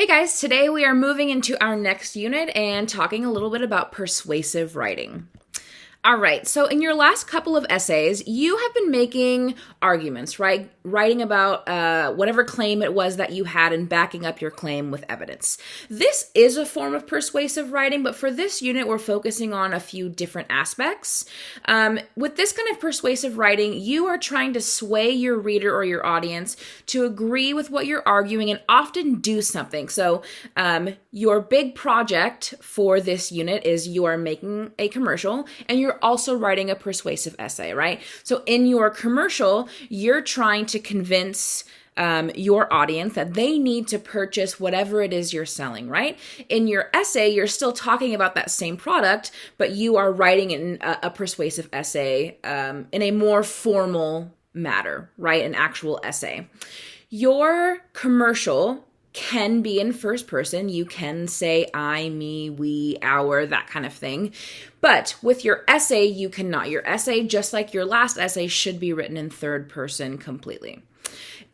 Hey guys, today we are moving into our next unit and talking a little bit about persuasive writing. All right, so in your last couple of essays, you have been making arguments, right? Writing about whatever claim it was that you had and backing up your claim with evidence. This is a form of persuasive writing, but for this unit, we're focusing on a few different aspects. With this kind of persuasive writing, you are trying to sway your reader or your audience to agree with what you're arguing and often do something. So your big project for this unit is you are making a commercial and you're also writing a persuasive essay, right? So in your commercial, you're trying to convince your audience that they need to purchase whatever it is you're selling, right? In your essay, you're still talking about that same product, but you are writing in a persuasive essay in a more formal matter, right? An actual essay. Your commercial can be in first person. You can say I, me, we, our, that kind of thing. But with your essay, you cannot. Your essay, just like your last essay, should be written in third person completely.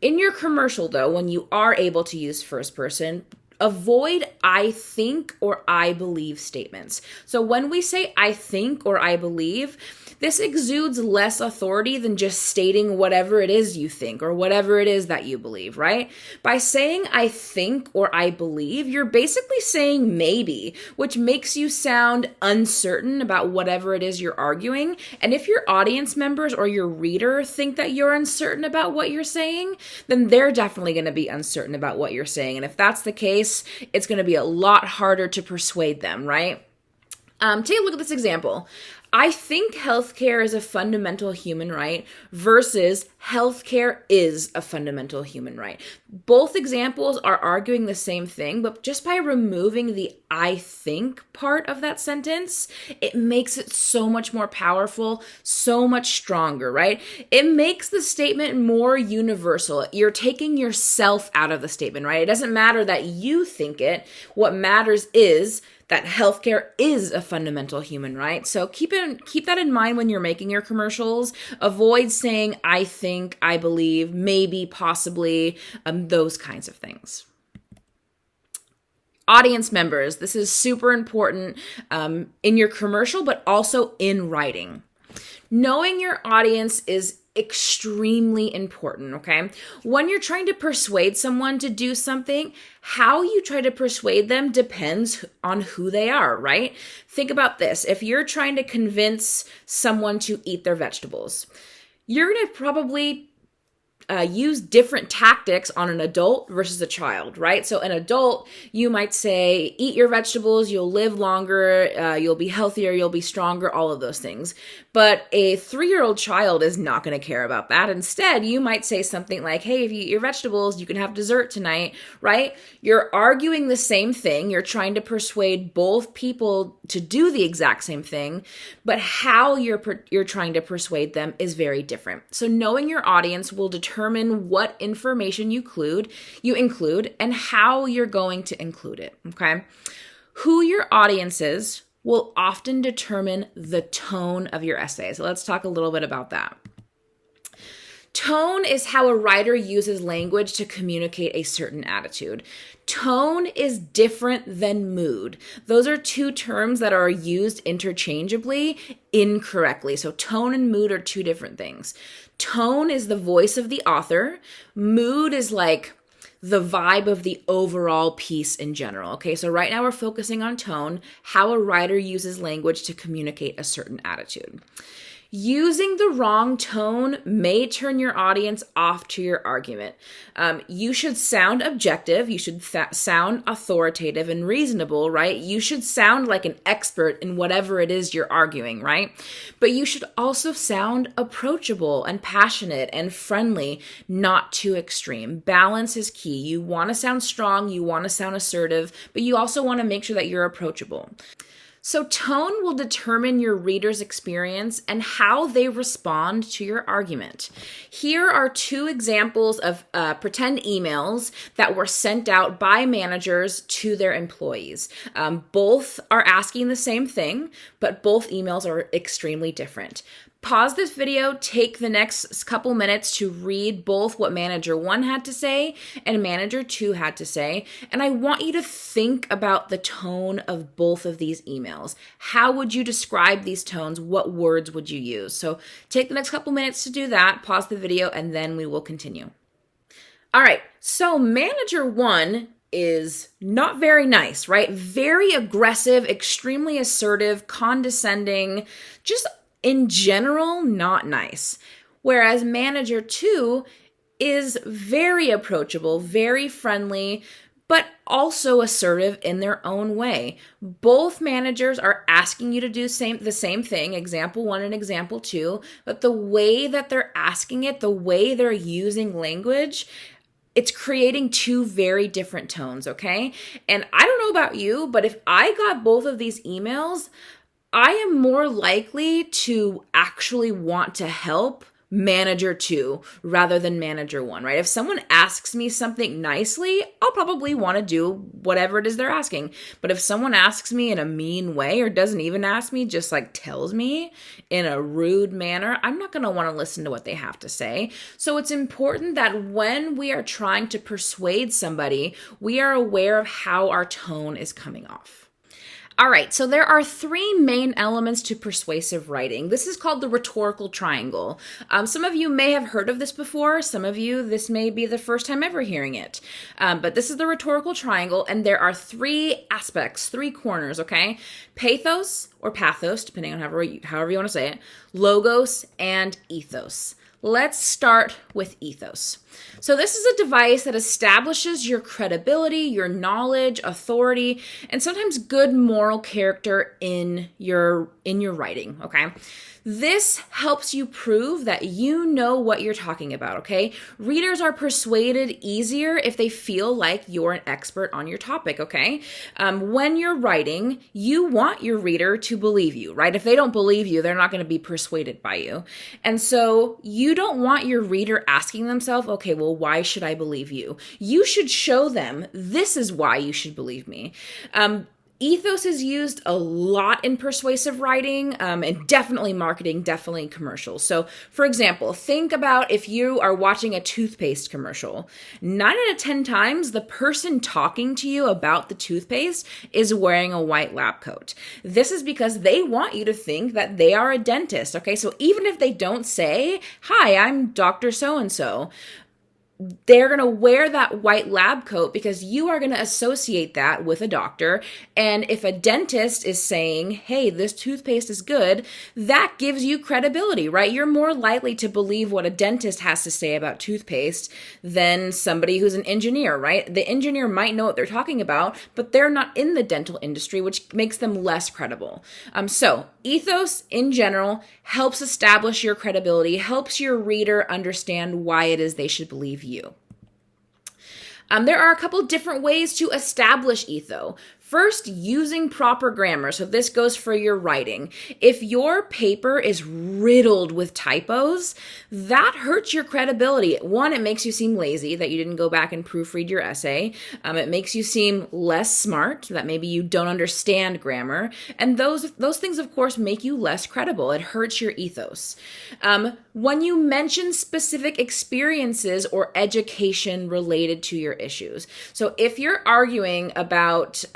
In your commercial, though, when you are able to use first person, avoid I think or I believe statements. So when we say I think or I believe, this exudes less authority than just stating whatever it is you think or whatever it is that you believe, right? By saying I think or I believe, you're basically saying maybe, which makes you sound uncertain about whatever it is you're arguing. And if your audience members or your reader think that you're uncertain about what you're saying, then they're definitely going to be uncertain about what you're saying. And if that's the case, it's going to be a lot harder to persuade them, right? Take a look at this example. I think healthcare is a fundamental human right versus healthcare is a fundamental human right. Both examples are arguing the same thing, but just by removing the I think part of that sentence, it makes it so much more powerful, so much stronger, right? It makes the statement more universal. You're taking yourself out of the statement, right? It doesn't matter that you think it. What matters is that healthcare is a fundamental human right. So keep that in mind when you're making your commercials. Avoid saying I think, I believe, maybe, possibly, those kinds of things. Audience members, this is super important in your commercial, but also in writing. Knowing your audience is extremely important, okay? When you're trying to persuade someone to do something, how you try to persuade them depends on who they are, right? Think about this. If you're trying to convince someone to eat their vegetables, you're going to probably use different tactics on an adult versus a child, right? So an adult, you might say, eat your vegetables, you'll live longer, you'll be healthier, you'll be stronger, all of those things. But a 3-year-old child is not going to care about that. Instead, you might say something like, hey, if you eat your vegetables, you can have dessert tonight, right? You're arguing the same thing. You're trying to persuade both people to do the exact same thing, but how you're trying to persuade them is very different. So knowing your audience will determine what information you include and how you're going to include it, okay? Who your audience is will often determine the tone of your essay. So let's talk a little bit about that. Tone is how a writer uses language to communicate a certain attitude. Tone is different than mood. Those are two terms that are used interchangeably incorrectly. So tone and mood are two different things. Tone is the voice of the author. Mood is like the vibe of the overall piece in general. Okay, so right now we're focusing on tone, how a writer uses language to communicate a certain attitude. Using the wrong tone may turn your audience off to your argument. You should sound objective. You should sound authoritative and reasonable, right? You should sound like an expert in whatever it is you're arguing, right? But you should also sound approachable and passionate and friendly, not too extreme. Balance is key. You want to sound strong. You want to sound assertive, but you also want to make sure that you're approachable. So tone will determine your reader's experience and how they respond to your argument. Here are two examples of pretend emails that were sent out by managers to their employees. Both are asking the same thing, but both emails are extremely different. Pause this video, take the next couple minutes to read both what manager 1 had to say and manager 2 had to say. And I want you to think about the tone of both of these emails. How would you describe these tones? What words would you use? So take the next couple minutes to do that, pause the video, and then we will continue. All right, so manager 1 is not very nice, right? Very aggressive, extremely assertive, condescending, just in general, not nice. Whereas manager 2 is very approachable, very friendly, but also assertive in their own way. Both managers are asking you to do the same thing, example 1 and example 2, but the way that they're asking it, the way they're using language, it's creating two very different tones, okay? And I don't know about you, but if I got both of these emails, I am more likely to actually want to help manager 2 rather than manager 1, right? If someone asks me something nicely, I'll probably want to do whatever it is they're asking. But if someone asks me in a mean way or doesn't even ask me, just like tells me in a rude manner, I'm not going to want to listen to what they have to say. So it's important that when we are trying to persuade somebody, we are aware of how our tone is coming off. All right, so there are 3 main elements to persuasive writing. This is called the rhetorical triangle. Some of you may have heard of this before. Some of you, this may be the first time ever hearing it. But this is the rhetorical triangle, and there are 3 aspects, 3 corners, okay? Pathos or pathos, depending on however you want to say it, logos, and ethos. Let's start with ethos. So this is a device that establishes your credibility, your knowledge, authority, and sometimes good moral character in your writing, okay? This helps you prove that you know what you're talking about, okay? Readers are persuaded easier if they feel like you're an expert on your topic, okay? When you're writing, you want your reader to believe you, right? If they don't believe you, they're not going to be persuaded by you. And so you don't want your reader asking themselves, okay, well, why should I believe you? You should show them, this is why you should believe me. Ethos is used a lot in persuasive writing, and definitely marketing, definitely commercials. So, for example, think about if you are watching a toothpaste commercial. 9 out of 10 times, the person talking to you about the toothpaste is wearing a white lab coat. This is because they want you to think that they are a dentist, okay? So even if they don't say, hi, I'm Dr. So-and-so, they're going to wear that white lab coat because you are going to associate that with a doctor. And if a dentist is saying, hey, this toothpaste is good, that gives you credibility, right? You're more likely to believe what a dentist has to say about toothpaste than somebody who's an engineer, right? The engineer might know what they're talking about, but they're not in the dental industry, which makes them less credible. So ethos in general helps establish your credibility, helps your reader understand why it is they should believe you. There are a couple different ways to establish ethos. First, using proper grammar. So this goes for your writing. If your paper is riddled with typos, that hurts your credibility. One, it makes you seem lazy, that you didn't go back and proofread your essay. It makes you seem less smart, that maybe you don't understand grammar. And those things, of course, make you less credible. It hurts your ethos. When you mention specific experiences or education related to your issues. So if you're arguing about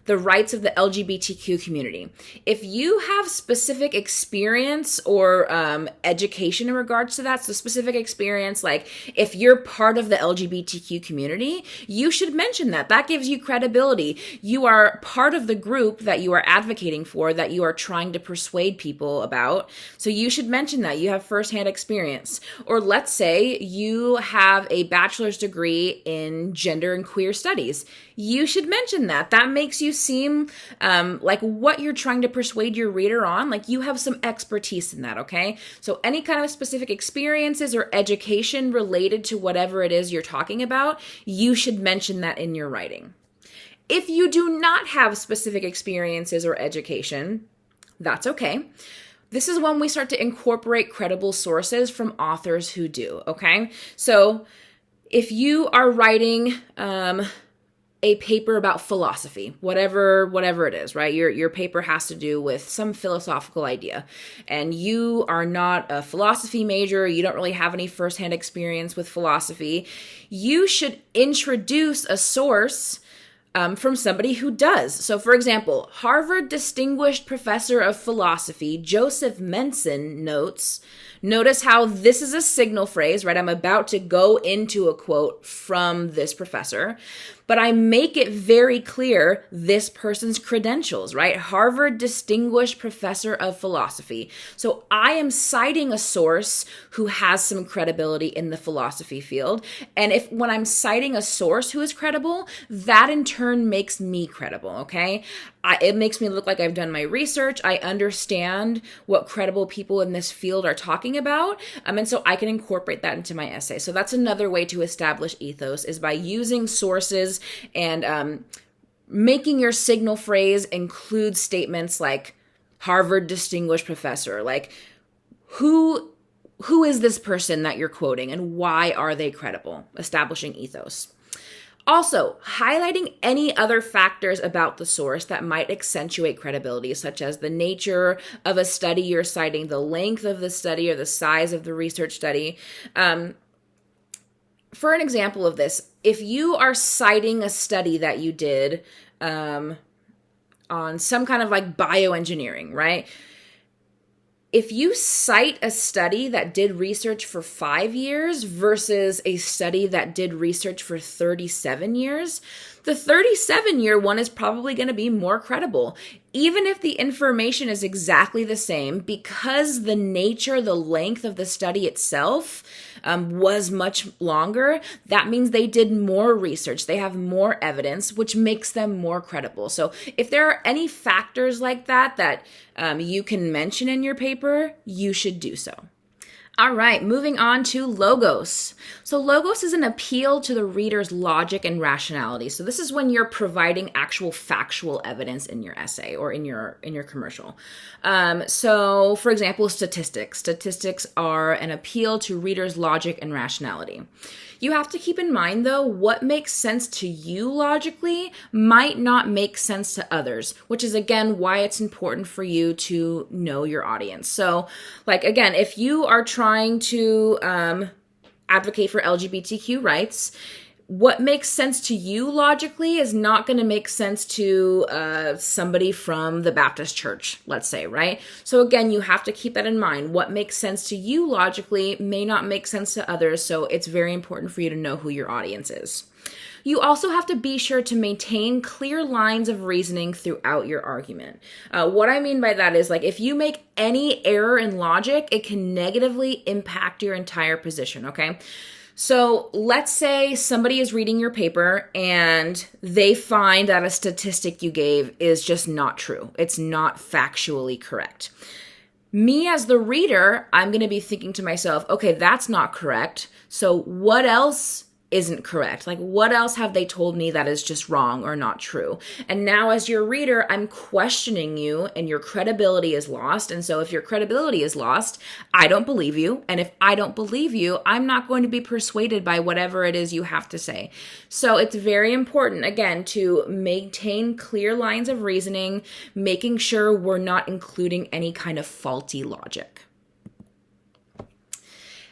the rights of the LGBTQ community. If you have specific experience or education in regards to that, so specific experience, like if you're part of the LGBTQ community, you should mention that. That gives you credibility. You are part of the group that you are advocating for, that you are trying to persuade people about. So you should mention that you have firsthand experience. Or let's say you have a bachelor's degree in gender and queer studies. You should mention that. That makes you seem like what you're trying to persuade your reader on, like you have some expertise in that, okay? So any kind of specific experiences or education related to whatever it is you're talking about, you should mention that in your writing. If you do not have specific experiences or education, that's okay. This is when we start to incorporate credible sources from authors who do, okay? So if you are writing a paper about philosophy, whatever it is, right? Your paper has to do with some philosophical idea, and you are not a philosophy major, you don't really have any firsthand experience with philosophy. You should introduce a source from somebody who does. So, for example, Harvard Distinguished Professor of Philosophy Joseph Menson notice how this is a signal phrase, right? I'm about to go into a quote from this professor, but I make it very clear this person's credentials, right? Harvard Distinguished Professor of Philosophy. So I am citing a source who has some credibility in the philosophy field. And when I'm citing a source who is credible, that in turn makes me credible, okay? It makes me look like I've done my research. I understand what credible people in this field are talking about. And so I can incorporate that into my essay. So that's another way to establish ethos, is by using sources and making your signal phrase include statements like Harvard Distinguished Professor. Like, who is this person that you're quoting and why are they credible? Establishing ethos. Also, highlighting any other factors about the source that might accentuate credibility, such as the nature of a study you're citing, the length of the study, or the size of the research study. For an example of this, if you are citing a study that you did on some kind of like bioengineering, right? If you cite a study that did research for 5 years versus a study that did research for 37 years, the 37-year one is probably going to be more credible. Even if the information is exactly the same, because the nature, the length of the study itself was much longer, that means they did more research. They have more evidence, which makes them more credible. So if there are any factors like that you can mention in your paper, you should do so. All right, moving on to logos. So logos is an appeal to the reader's logic and rationality. So this is when you're providing actual factual evidence in your essay or in your commercial. So for example, statistics. Statistics are an appeal to readers' logic and rationality. You have to keep in mind, though, what makes sense to you logically might not make sense to others, which is, again, why it's important for you to know your audience. So, like, again, if you are trying to advocate for LGBTQ rights, what makes sense to you logically is not going to make sense to somebody from the Baptist church, let's say, right? So again, you have to keep that in mind. What makes sense to you logically may not make sense to others, so it's very important for you to know who your audience is. You also have to be sure to maintain clear lines of reasoning throughout your argument. What I mean by that is, like, if you make any error in logic, it can negatively impact your entire position, okay? So let's say somebody is reading your paper and they find that a statistic you gave is just not true. It's not factually correct. Me as the reader, I'm going to be thinking to myself, okay, that's not correct. So what else isn't correct? Like, what else have they told me that is just wrong or not true? And now as your reader, I'm questioning you and your credibility is lost. And so if your credibility is lost, I don't believe you. And if I don't believe you, I'm not going to be persuaded by whatever it is you have to say. So it's very important, again, to maintain clear lines of reasoning, making sure we're not including any kind of faulty logic.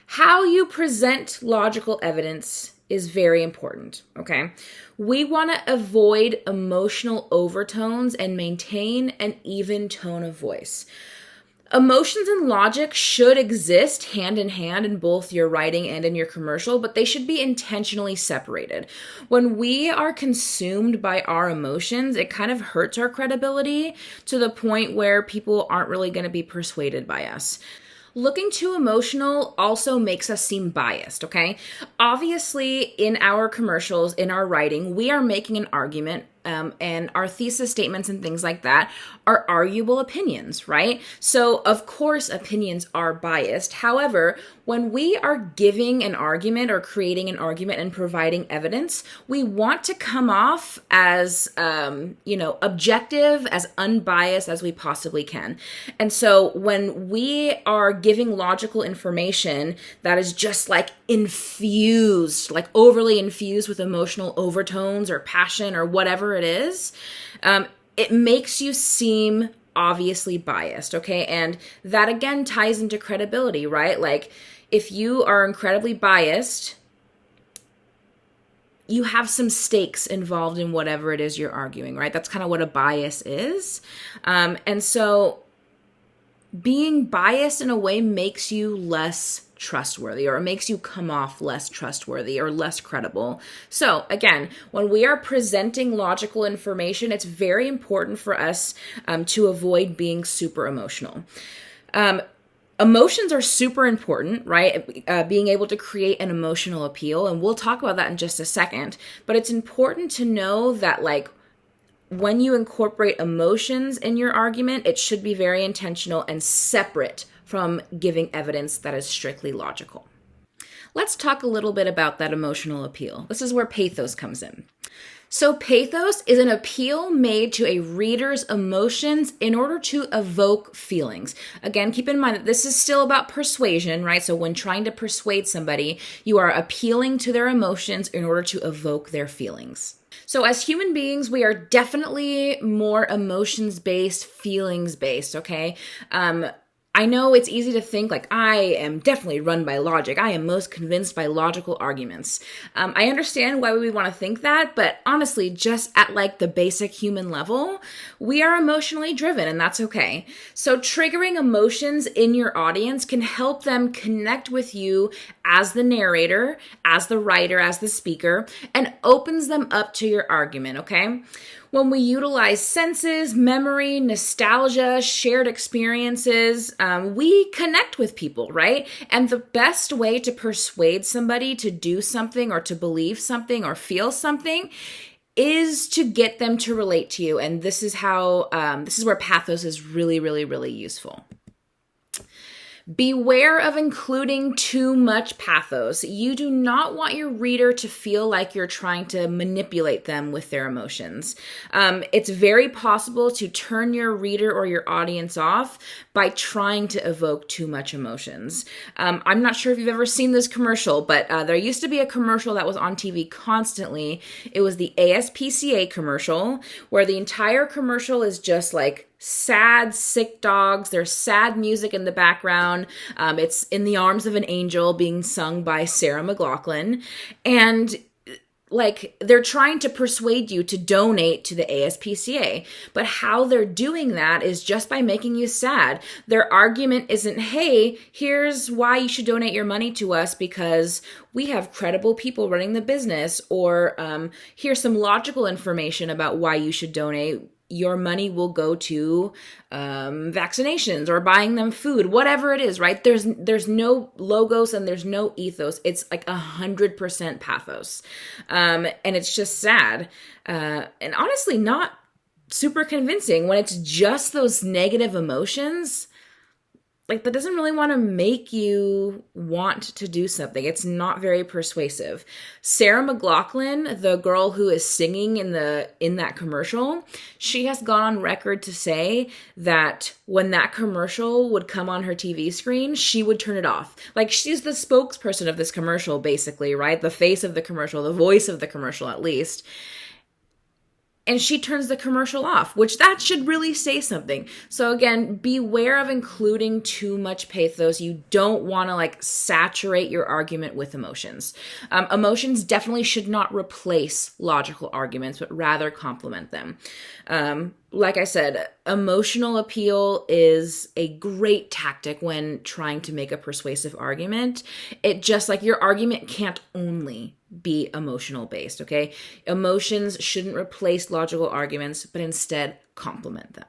How you present logical evidence is very important, okay? We want to avoid emotional overtones and maintain an even tone of voice. Emotions and logic should exist hand in hand in both your writing and in your commercial, but they should be intentionally separated. When we are consumed by our emotions, it kind of hurts our credibility to the point where people aren't really going to be persuaded by us. Looking too emotional also makes us seem biased, okay? Obviously, in our commercials, in our writing, we are making an argument and our thesis statements and things like that are arguable opinions, right? So, of course, opinions are biased. However, when we are giving an argument or creating an argument and providing evidence, we want to come off as, objective, as unbiased as we possibly can. And so when we are giving logical information that is just like infused, like overly infused with emotional overtones or passion or whatever it is, it makes you seem obviously biased, okay? And that again ties into credibility, right? Like if you are incredibly biased, you have some stakes involved in whatever it is you're arguing, right? That's kind of what a bias is. And so being biased in a way makes you less trustworthy, or it makes you come off less trustworthy or less credible. So again, when we are presenting logical information, it's very important for us to avoid being super emotional. Emotions are super important, right? Being able to create an emotional appeal, and we'll talk about that in just a second. But it's important to know that, like, when you incorporate emotions in your argument, it should be very intentional and separate from giving evidence that is strictly logical. Let's talk a little bit about that emotional appeal. This is where pathos comes in. So pathos is an appeal made to a reader's emotions in order to evoke feelings. Again, keep in mind that this is still about persuasion, right? So when trying to persuade somebody, you are appealing to their emotions in order to evoke their feelings. So as human beings, we are definitely more emotions-based, feelings-based, okay? I know it's easy to think like, I am definitely run by logic. I am most convinced by logical arguments. I understand why we would want to think that, but honestly, just at like the basic human level, we are emotionally driven, and that's okay. So triggering emotions in your audience can help them connect with you as the narrator, as the writer, as the speaker, and opens them up to your argument, okay? When we utilize senses, memory, nostalgia, shared experiences, we connect with people, right? And the best way to persuade somebody to do something or to believe something or feel something is to get them to relate to you. And this is how, this is where pathos is really, really, really useful. Beware of including too much pathos. You do not want your reader to feel like you're trying to manipulate them with their emotions. It's very possible to turn your reader or your audience off by trying to evoke too much emotions. I'm not sure if you've ever seen this commercial, but there used to be a commercial that was on TV constantly. It was the ASPCA commercial, where the entire commercial is just like sad, sick dogs. There's sad music in the background. It's In the Arms of an Angel being sung by Sarah McLachlan. And like they're trying to persuade you to donate to the ASPCA. But how they're doing that is just by making you sad. Their argument isn't, hey, here's why you should donate your money to us because we have credible people running the business, or here's some logical information about why you should donate. Your money will go to vaccinations or buying them food, whatever it is, right? There's no logos and there's no ethos. It's like 100% pathos. And it's just sad. And honestly, not super convincing when it's just those negative emotions. Like, that doesn't really want to make you want to do something. It's not very persuasive. Sarah McLachlan, the girl who is singing in that commercial, she has gone on record to say that when that commercial would come on her TV screen, she would turn it off. Like, she's the spokesperson of this commercial, basically, right? The face of the commercial, the voice of the commercial, at least. And she turns the commercial off, which that should really say something. So again, beware of including too much pathos. You don't want to like saturate your argument with emotions. Emotions definitely should not replace logical arguments, but rather complement them. Like I said, emotional appeal is a great tactic when trying to make a persuasive argument. It just like your argument can't only be emotional based, okay? Emotions shouldn't replace logical arguments, but instead complement them.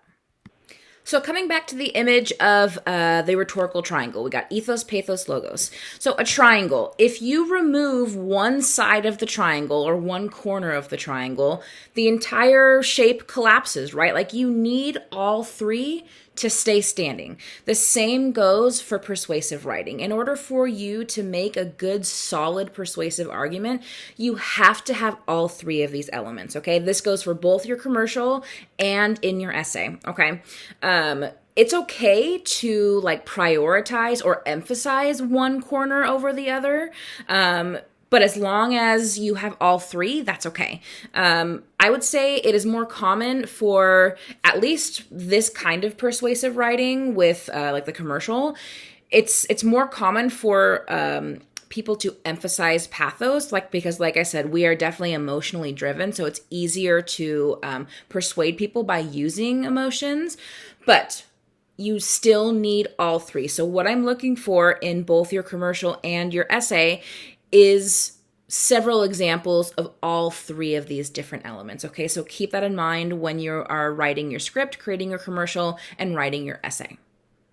So coming back to the image of the rhetorical triangle, we got ethos, pathos, logos. So a triangle, if you remove one side of the triangle or one corner of the triangle, the entire shape collapses, right? Like you need all three to stay standing. The same goes for persuasive writing. In order for you to make a good, solid, persuasive argument, you have to have all three of these elements, okay? This goes for both your commercial and in your essay, okay? It's okay to like prioritize or emphasize one corner over the other. But as long as you have all three, that's okay. I would say it is more common for at least this kind of persuasive writing with like the commercial. It's more common for people to emphasize pathos, like because like I said, we are definitely emotionally driven, so it's easier to persuade people by using emotions. But you still need all three. So what I'm looking for in both your commercial and your essay is several examples of all three of these different elements. Okay, so keep that in mind when you are writing your script, creating your commercial, and writing your essay.